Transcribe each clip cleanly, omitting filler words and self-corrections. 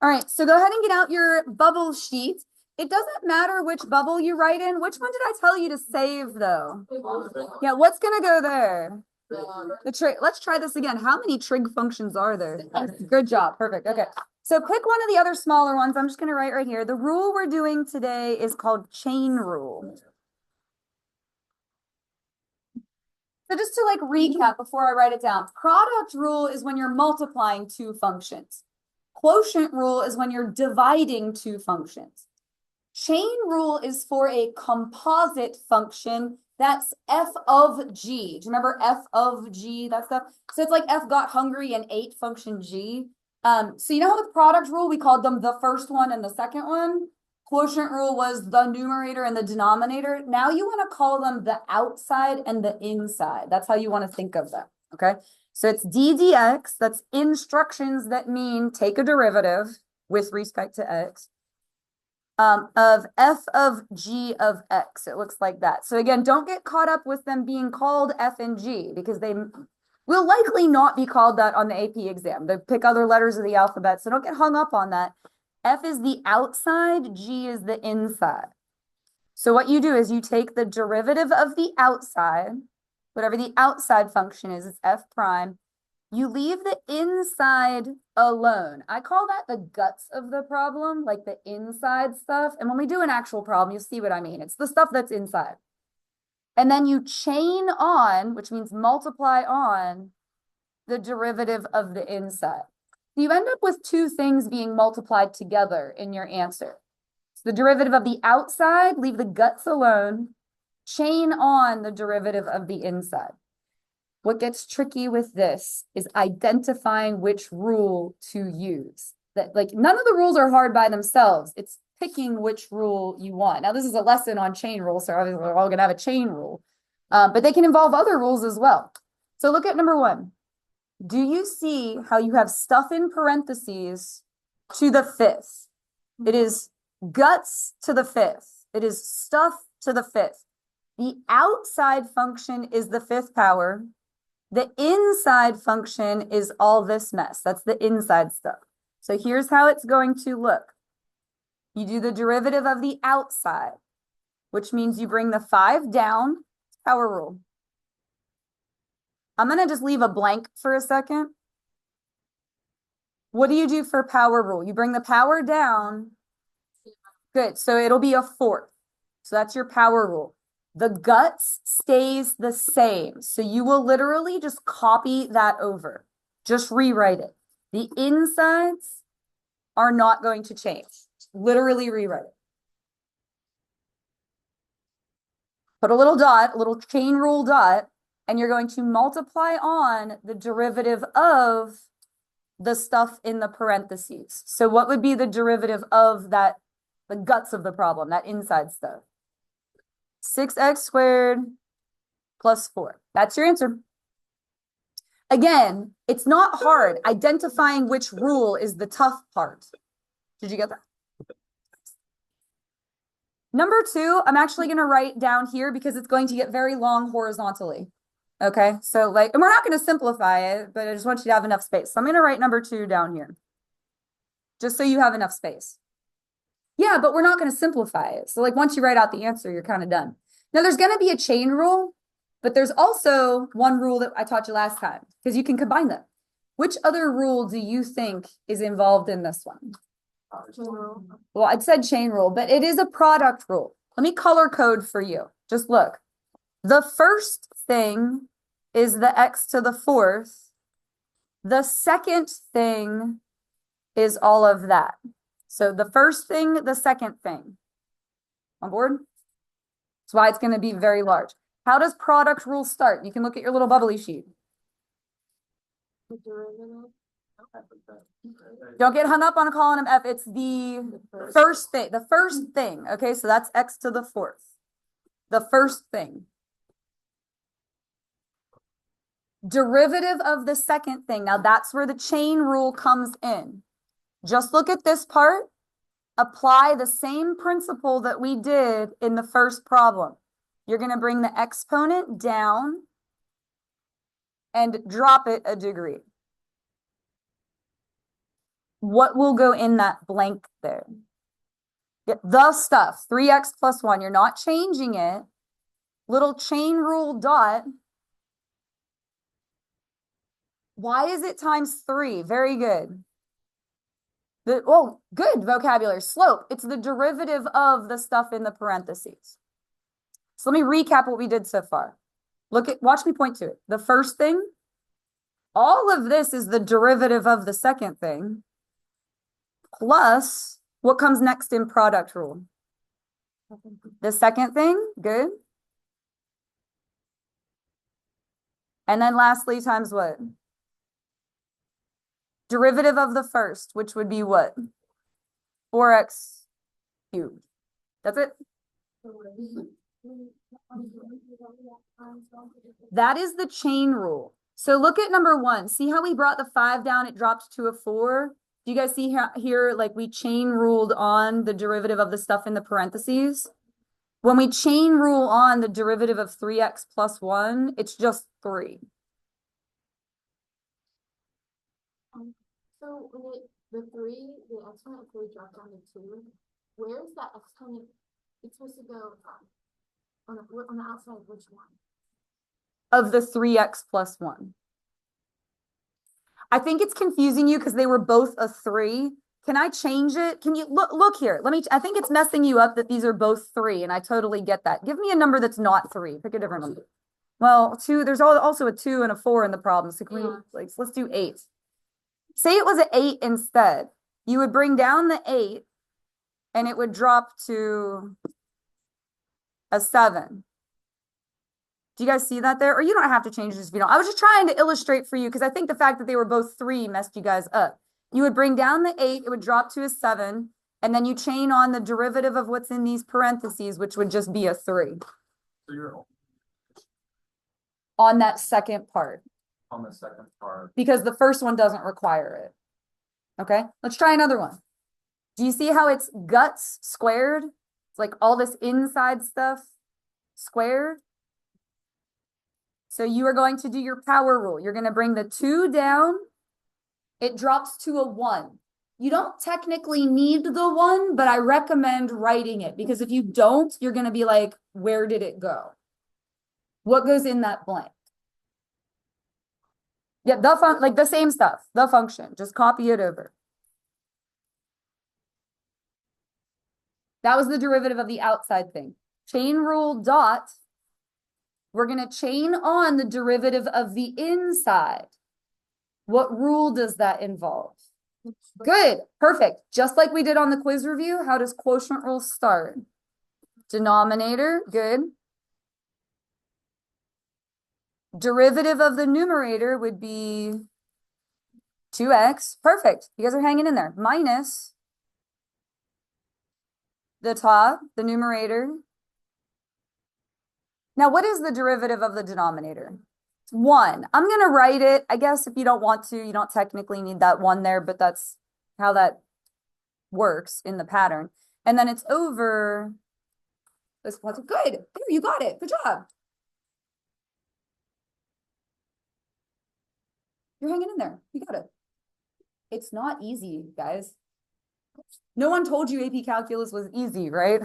All right, so go ahead and get out your bubble sheet. It doesn't matter which bubble you write in. Which one did I tell you to save though? Yeah, what's gonna go there? The trig. Let's try this again. How many trig functions are there? Good job. Perfect. Okay. So pick one of the other smaller ones. I'm just gonna write right here. The rule we're doing today is called chain rule. So just to like recap before I write it down, product rule is when you're multiplying two functions. Quotient rule is when you're dividing two functions. Chain rule is for a composite function that's f of g. Do you remember f of g, that stuff? So it's like f got hungry and ate function g. So you know how with product rule, we called them the first one and the second one? Quotient rule was the numerator and the denominator. Now you want to call them the outside and the inside. That's how you want to think of them, okay? So it's d dx, that's instructions that mean take a derivative with respect to x, of f of g of x. It looks like that. So again, don't get caught up with them being called f and g because they will likely not be called that on the AP exam. They pick other letters of the alphabet, so don't get hung up on that. F is the outside, G is the inside. So what you do is you take the derivative of the outside, whatever the outside function is, it's F prime. You leave the inside alone. I call that the guts of the problem, like the inside stuff. And when we do an actual problem, you'll see what I mean. It's the stuff that's inside. And then you chain on, which means multiply on, the derivative of the inside. You end up with two things being multiplied together in your answer. So the derivative of the outside, leave the guts alone, chain on the derivative of the inside. What gets tricky with this is identifying which rule to use. That, like, none of the rules are hard by themselves. It's picking which rule you want. Now, this is a lesson on chain rules, so obviously we're all going to have a chain rule, but they can involve other rules as well. So look at number one. Do you see how you have stuff in parentheses to the fifth? It is guts to the fifth. It is stuff to the fifth. The outside function is the fifth power. The inside function is all this mess. That's the inside stuff. So here's how it's going to look. You do the derivative of the outside, which means you bring the 5 down, power rule. I'm going to just leave a blank for a second. What do you do for power rule? You bring the power down. Good. So it'll be a 4th. So that's your power rule. The guts stays the same. So you will literally just copy that over. Just rewrite it. The insides are not going to change. Literally rewrite it. Put a little dot, a little chain rule dot, and you're going to multiply on the derivative of the stuff in the parentheses. So what would be the derivative of that, the guts of the problem, that inside stuff? 6x squared plus 4. That's your answer. Again, it's not hard. Identifying which rule is the tough part. Did you get that? Number 2, I'm actually going to write down here because it's going to get very long horizontally. Okay, so like, and we're not going to simplify it, but I just want you to have enough space. So I'm going to write number 2 down here, just so you have enough space. Yeah, but we're not going to simplify it. So like once you write out the answer, you're kind of done. Now there's going to be a chain rule, but there's also one rule that I taught you last time because you can combine them. Which other rule do you think is involved in this one? Well, I'd said chain rule, but it is a product rule. Let me color code for you. Just look. The first thing is the x to the 4th. The second thing is all of that. So the first thing, the second thing. On board? That's why it's going to be very large. How does product rule start? You can look at your little bubbly sheet. Don't get hung up on calling them F. It's the first thing. The first thing. Okay, so that's x to the 4th. The first thing. Derivative of the second thing. Now that's where the chain rule comes in. Just look at this part. Apply the same principle that we did in the first problem. You're going to bring the exponent down and drop it a degree. what will go in that blank there? The stuff, 3x plus 1. You're not changing it. Little chain rule dot. Why is it times 3? Very good. Good vocabulary. Slope. It's the derivative of the stuff in the parentheses. So let me recap what we did so far. Watch me point to it. The first thing, all of this is the derivative of the second thing, plus what comes next in product rule? The second thing, good. And then lastly, times what? Derivative of the first, which would be what? 4x cubed. That's it. That is the chain rule. So look at number 1. See how we brought the 5 down, it dropped to a 4? Do you guys see here, like we chain ruled on the derivative of the stuff in the parentheses? When we chain rule on the derivative of 3x plus 1, it's just 3. So when the exponent of 3 dropped down to 2, where is that exponent? It's supposed to go on the outside of which one? Of the 3x plus 1. I think it's confusing you because they were both a 3. Can I change it? Can you look here? I think it's messing you up that these are both 3, and I totally get that. Give me a number that's not 3. Pick a different number. Well, 2, there's also a 2 and a 4 in the problem. So let's do 8. Say it was an 8 instead. You would bring down the 8 and it would drop to a 7. Do you guys see that there? Or you don't have to change this if you don't. I was just trying to illustrate for you because I think the fact that they were both 3 messed you guys up. You would bring down the 8, it would drop to a 7, and then you chain on the derivative of what's in these parentheses, which would just be a 3. So you're on that second part. On the second part. Because the first one doesn't require it. Okay, let's try another one. Do you see how it's guts squared? It's like all this inside stuff squared. So you are going to do your power rule. You're going to bring the 2 down. It drops to a 1. You don't technically need the 1, but I recommend writing it because if you don't, you're going to be like, where did it go? What goes in that blank? Yeah, like the same stuff, the function, just copy it over. That was the derivative of the outside thing. Chain rule dot, we're going to chain on the derivative of the inside. What rule does that involve? Good, perfect. Just like we did on the quiz review, how does quotient rule start? Denominator, good. Derivative of the numerator would be 2x. Perfect. You guys are hanging in there. Minus the top, the numerator. Now, what is the derivative of the denominator? It's 1. I'm going to write it. I guess if you don't want to, you don't technically need that 1 there, but that's how that works in the pattern. And then it's over this one. Good. There, you got it. Good job. You're hanging in there. You got it. It's not easy, guys. No one told you AP Calculus was easy, right?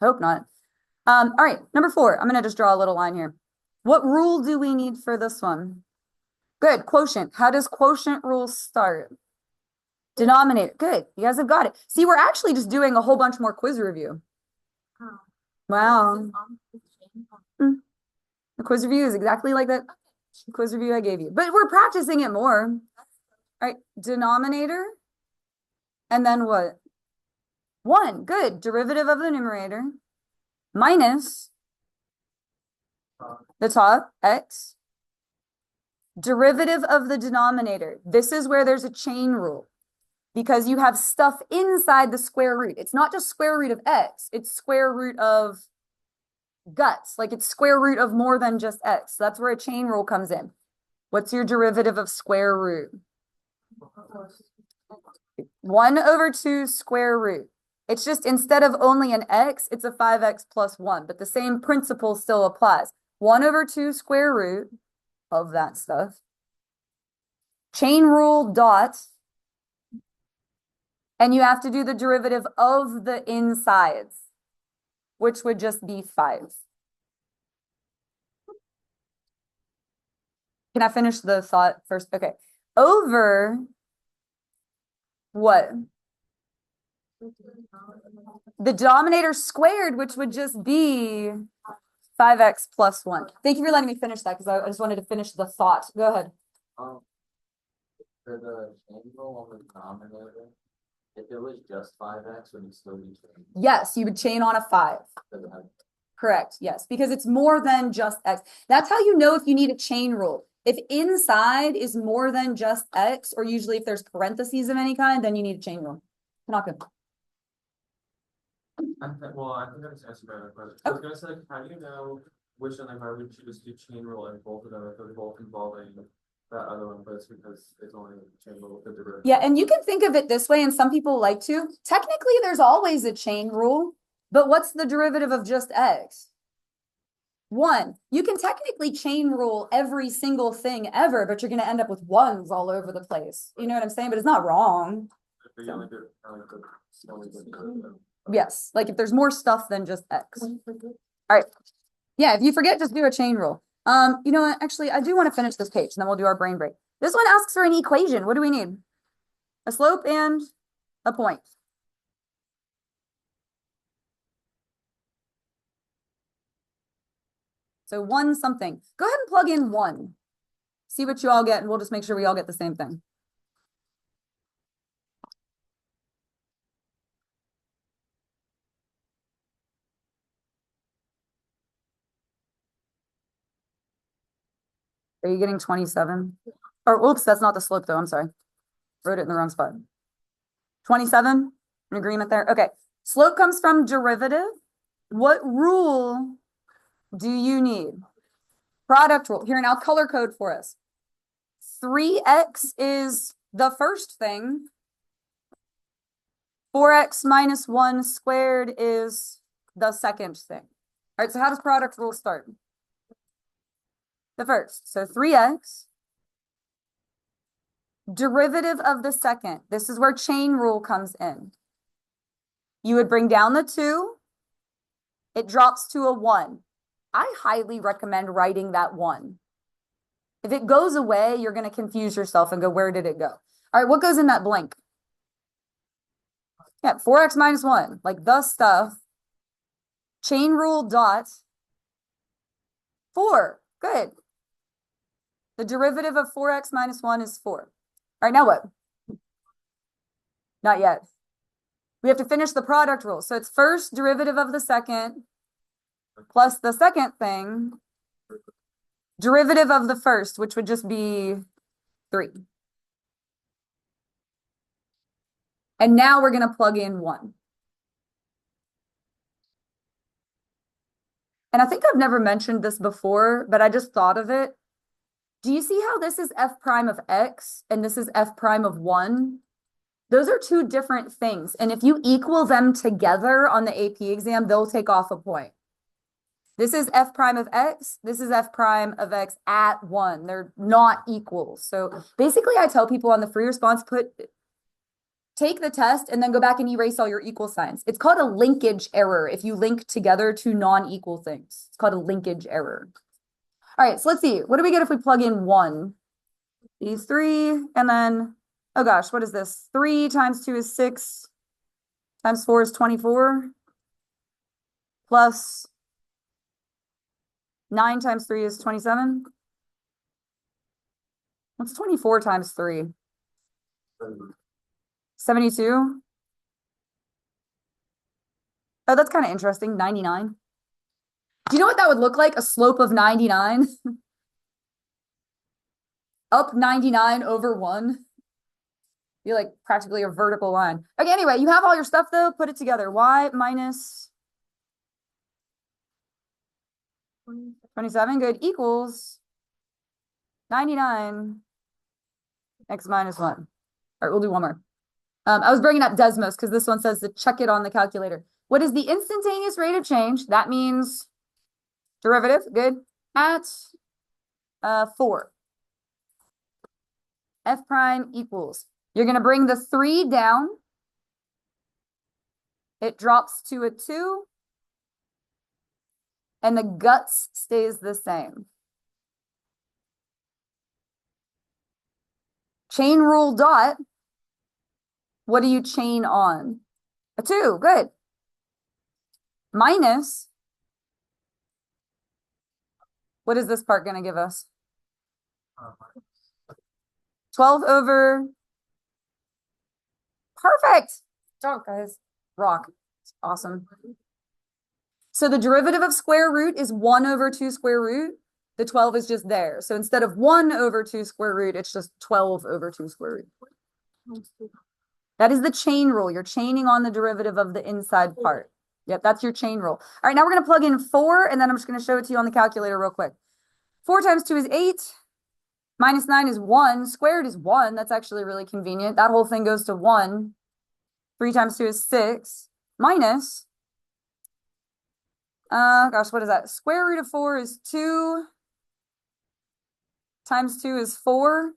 Hope not. All right, number 4. I'm going to just draw a little line here. What rule do we need for this one? Good, quotient. How does quotient rule start? Denominator. Good, you guys have got it. See, we're actually just doing a whole bunch more quiz review. Oh. Wow. The quiz review is exactly like that quiz review I gave you. But we're practicing it more. All right, denominator. And then what? 1. Good. Derivative of the numerator. Minus the top, x. Derivative of the denominator. This is where there's a chain rule. Because you have stuff inside the square root. It's not just square root of x. It's square root of guts. Like it's square root of more than just x. That's where a chain rule comes in. What's your derivative of square root? 1/2 square root. It's just instead of only an x, it's a 5x plus 1. But the same principle still applies. 1/2 square root of that stuff. Chain rule dot. And you have to do the derivative of the insides, which would just be 5. Can I finish the thought first? Okay. Over what? The denominator squared, which would just be 5x plus 1. Thank you for letting me finish that because I just wanted to finish the thought. Go ahead. For the chain rule on the denominator, if it was just 5x, would it still be chain? Yes, you would chain on a 5. Doesn't have- Correct. Yes, because it's more than just x. That's how you know if you need a chain rule. If inside is more than just x, or usually if there's parentheses of any kind, then you need a chain rule. Not good. I think I just answered my question. I was gonna say, how do you know which one, like, I would choose to chain rule and both of them, if they're both involving that other one, but it's because it's only chain rule with the derivative. Yeah, and you can think of it this way, and some people like to. Technically, there's always a chain rule, but what's the derivative of just x? 1. You can technically chain rule every single thing ever, but you're going to end up with ones all over the place. You know what I'm saying? But it's not wrong. But you only did derivative. Yes, like if there's more stuff than just x. All right. Yeah, if you forget, just do a chain rule. You know what? Actually, I do want to finish this page, and then we'll do our brain break. This one asks for an equation. What do we need? A slope and a point. So 1 something. Go ahead and plug in 1. See what you all get, and we'll just make sure we all get the same thing. Are you getting 27? Or oops, that's not the slope though. I'm sorry. Wrote it in the wrong spot. 27? An agreement there? Okay. Slope comes from derivative. What rule do you need? Product rule. Here, and I'll color code for us. 3x is the first thing. 4x minus 1 squared is the second thing. All right, so how does product rule start? The first. So 3x. Derivative of the second. This is where chain rule comes in. You would bring down the 2. It drops to a 1. I highly recommend writing that 1. If it goes away, you're going to confuse yourself and go, where did it go? All right, what goes in that blank? Yeah, 4x minus 1, like the stuff. Chain rule dot 4. Good. The derivative of 4x minus 1 is 4. All right, now what? Not yet. We have to finish the product rule. So it's first derivative of the second plus the second thing, derivative of the first, which would just be 3. And now we're going to plug in 1. And I think I've never mentioned this before, but I just thought of it. Do you see how this is f prime of x and this is f prime of 1? Those are 2 different things. And if you equal them together on the AP exam, they'll take off a point. This is f prime of x. This is f prime of x at 1. They're not equal. So basically, I tell people on the free response, take the test and then go back and erase all your equal signs. It's called a linkage error if you link together 2 non-equal things. It's called a linkage error. All right, so let's see. What do we get if we plug in 1? These 3, and then, oh gosh, what is this? 3 times 2 is 6, times 4 is 24, plus 9 times 3 is 27. What's 24 times 3? 72. Oh, that's kind of interesting. 99. Do you know what that would look like? A slope of 99? Up 99 over 1. Be like practically a vertical line. Okay, anyway, you have all your stuff though. Put it together. Y minus 27, good, equals 99 x minus 1. All right, we'll do one more. I was bringing up Desmos because this one says to check it on the calculator. What is the instantaneous rate of change? That means derivative, good, at 4. F prime equals. You're going to bring the 3 down. it drops to a 2. And the guts stays the same. Chain rule dot. What do you chain on? A 2, good. Minus. What is this part going to give us? 12 over. Perfect. Job, guys. Rock. Awesome. So the derivative of square root is 1 over 2 square root. The 12 is just there. So instead of 1 over 2 square root, it's just 12 over 2 square root. That is the chain rule. You're chaining on the derivative of the inside part. Yep, that's your chain rule. All right, now we're going to plug in 4, and then I'm just going to show it to you on the calculator real quick. 4 times 2 is 8. Minus 9 is 1. Squared is 1. That's actually really convenient. That whole thing goes to 1. 3 times 2 is 6. Minus, gosh, what is that? Square root of 4 is 2. Times 2 is 4.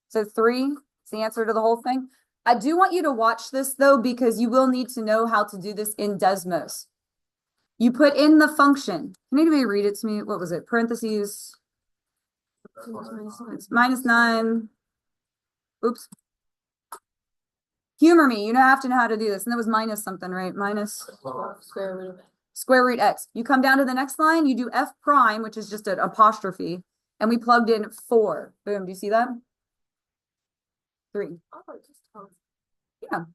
So 3 is the answer to the whole thing. I do want you to watch this, though, because you will need to know how to do this in Desmos. You put in the function. Can anybody read it to me? What was it? Parentheses. It's minus 9. Oops. Humor me. You have to know how to do this. And that was minus something, right? Minus Square root of X. square root x. You come down to the next line, you do f prime, which is just an apostrophe, and we plugged in 4. Boom. Do you see that? 3. Oh, it just tells. Yeah.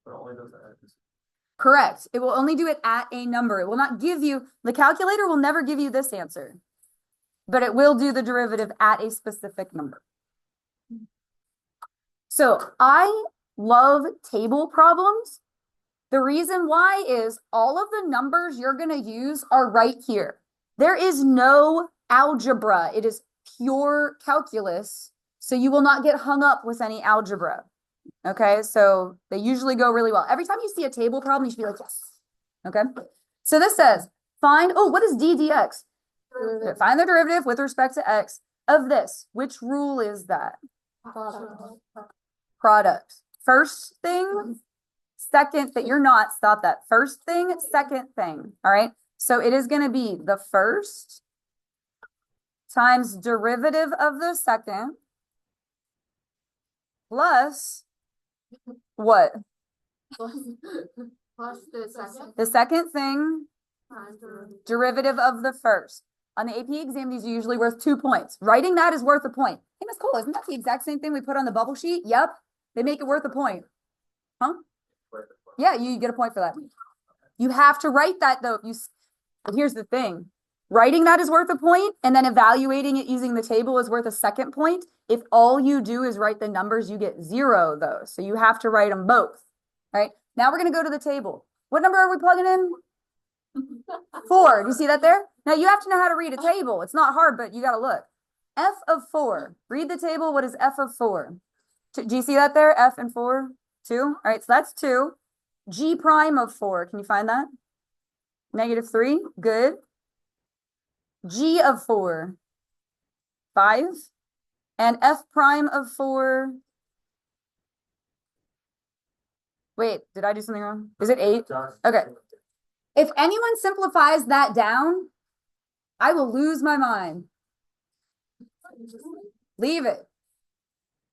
But only does that. Correct. It will only do it at a number. It will not give you, the calculator will never give you this answer, but it will do the derivative at a specific number. So I love table problems. The reason why is all of the numbers you're going to use are right here. There is no algebra. It is pure calculus. So you will not get hung up with any algebra. Okay, so they usually go really well. Every time you see a table problem, you should be like, yes. Okay, so this says, find, oh, what is d dx? Find the derivative with respect to x of this. Which rule is that? Product. First thing, second thing. You're not, stop that. First thing, second thing. All right, so it is going to be the first times derivative of the second plus what? Plus the second. The second thing, Times the derivative of the first. On the AP exam, these are usually worth 2 points. Writing that is worth a point. Hey, Miss Cole, isn't that the exact same thing we put on the bubble sheet? Yep. They make it worth a point. Huh? Yeah, you get a point for that. You have to write that, though. But here's the thing. Writing that is worth a point, and then evaluating it using the table is worth a second point. If all you do is write the numbers, you get 0, though. So you have to write them both. All right? Now we're going to go to the table. What number are we plugging in? 4. Do you see that there? Now you have to know how to read a table. It's not hard, but you got to look. F of 4. Read the table. What is F of 4? Do you see that there? F and 4? 2. All right, so that's 2. G prime of 4. Can you find that? -3. Good. G of 4. 5. And F prime of 4. Wait, did I do something wrong? Is it 8? Okay. If anyone simplifies that down, I will lose my mind. Leave it.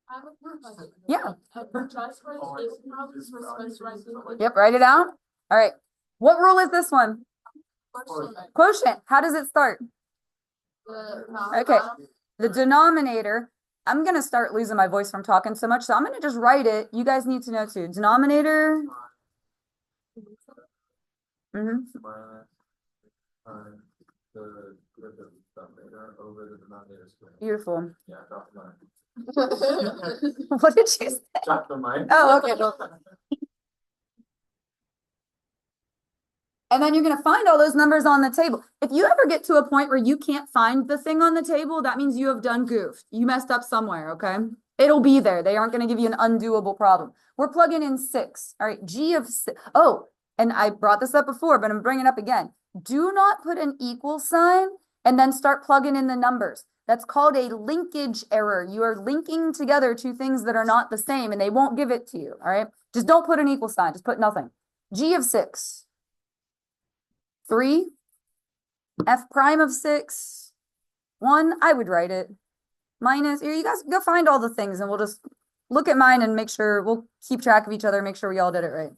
I have a question. Yeah. Just write this problem, we're supposed to write the Yep, write it down. All right. What rule is this one? question. Quotient. How does it start? Okay. The denominator. I'm going to start losing my voice from talking so much, so I'm going to just write it. You guys need to know too. Denominator. Minus, the denominator over the denominator square. Beautiful. Yeah, drop the line. What did you say? Drop the line. Oh, okay. And then you're going to find all those numbers on the table. If you ever get to a point where you can't find the thing on the table, that means you have done goofed. You messed up somewhere, okay? It'll be there. They aren't going to give you an undoable problem. We're plugging in 6. All right, G of 6. Oh, and I brought this up before, but I'm bringing it up again. Do not put an equal sign and then start plugging in the numbers. That's called a linkage error. You are linking together two things that are not the same and they won't give it to you, all right? Just don't put an equal sign, just put nothing. G of 6. 3. F prime of 6. 1, I would write it. Minus, here, you guys go find all the things and we'll just look at mine and make sure, we'll keep track of each other, make sure we all did it right.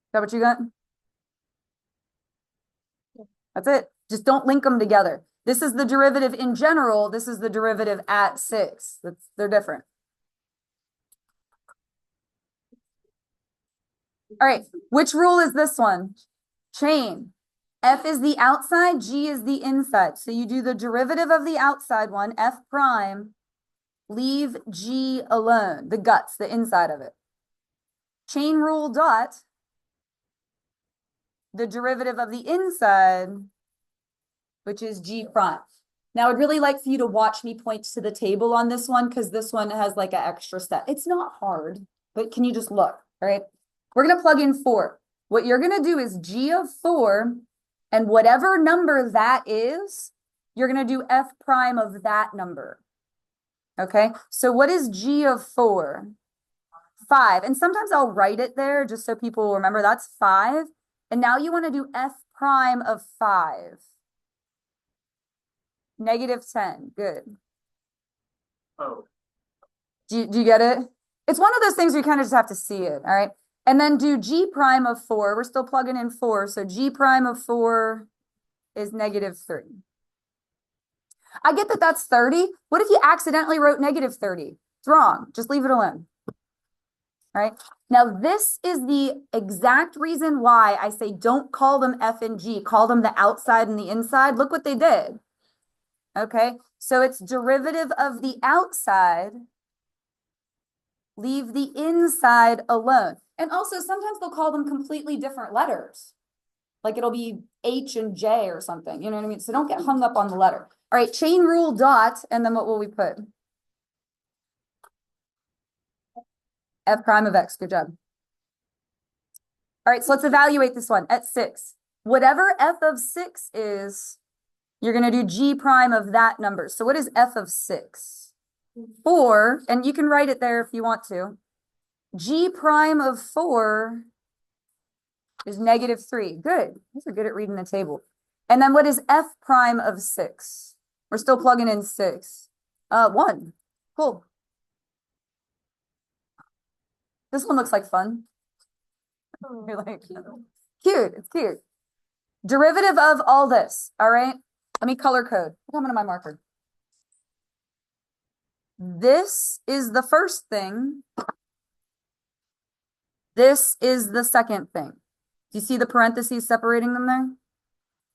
Is that what you got? That's it. Just don't link them together. This is the derivative in general. This is the derivative at 6. They're different. All right. Which rule is this one? Chain. F is the outside, G is the inside. So you do the derivative of the outside one, F prime, leave G alone, the guts, the inside of it. Chain rule dot, the derivative of the inside, which is G prime. Now, I'd really like for you to watch me point to the table on this one because this one has like an extra step. It's not hard, but can you just look, all right? We're going to plug in 4. What you're going to do is G of 4, and whatever number that is, you're going to do F prime of that number. Okay, so what is G of 4? 5. And sometimes I'll write it there just so people remember that's 5. And now you want to do F prime of 5. Negative 10. Good. Oh, Do you get it? It's one of those things where you kind of just have to see it. All right. And then do G prime of 4. We're still plugging in 4. So G prime of 4 is negative 3. I get that that's 30. What if you accidentally wrote negative 30? It's wrong. Just leave it alone. All right. Now, this is the exact reason why I say don't call them F and G. Call them the outside and the inside. Look what they did. Okay. So it's derivative of the outside. Leave the inside alone. And also, sometimes they'll call them completely different letters. Like it'll be H and J or something. You know what I mean? So don't get hung up on the letter. All right, chain rule dot, and then what will we put? F prime of X. Good job. All right, so let's evaluate this one at 6. Whatever F of 6 is, you're going to do G prime of that number. So what is F of 6? 4, and you can write it there if you want to. G prime of 4 is negative 3. Good. These are good at reading the table. And then what is F prime of 6? We're still plugging in 6. 1. Cool. This one looks like fun. You're like, cute. It's cute. Derivative of all this. All right. Let me color code. Come into my marker. This is the first thing. This is the second thing. Do you see the parentheses separating them there?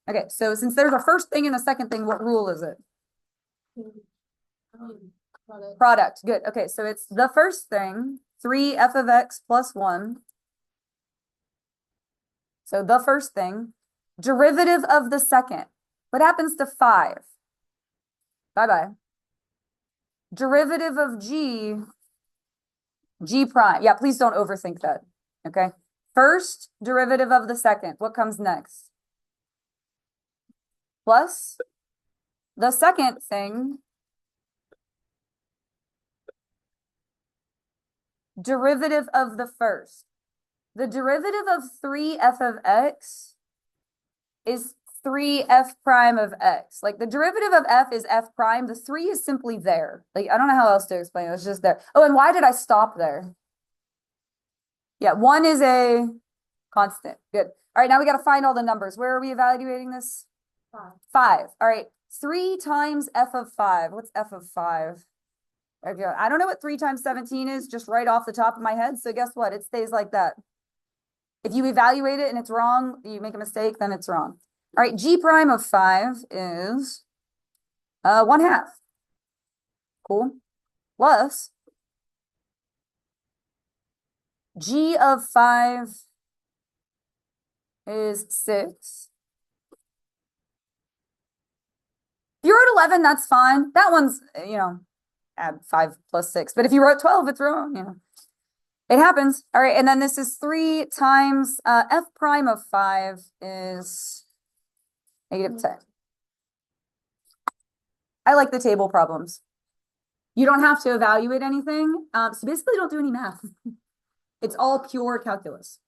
Okay, so since there's a first thing and a second thing, what rule is it? Product. Good. Okay, so it's the first thing, 3f of x plus 1. So the first thing, derivative of the second. What happens to 5? Bye-bye. Derivative of g, g prime. Yeah, please don't overthink that. Okay. First derivative of the second. What comes next? Plus the second thing. Derivative of the first. The derivative of 3f of x is 3f prime of x. Like the derivative of f is f prime. The 3 is simply there. Like, I don't know how else to explain it. It's just there. Oh, and why did I stop there? Yeah, 1 is a constant. Good. All right, now we got to find all the numbers. Where are we evaluating this? 5. All right. 3 times f of 5. What's f of 5? Okay, I don't know what 3 times 17 is just right off the top of my head. So guess what? It stays like that. If you evaluate it and it's wrong, you make a mistake, then it's wrong. All right, g prime of 5 is 1/2. Cool. Plus g of 5 is 6. If you wrote 11, that's fine. That one's, add 5 plus 6. But if you wrote 12, it's wrong, It happens. All right, and then this is 3 times f prime of 5 is -10. I like the table problems. You don't have to evaluate anything. So basically don't do any math. It's all pure calculus.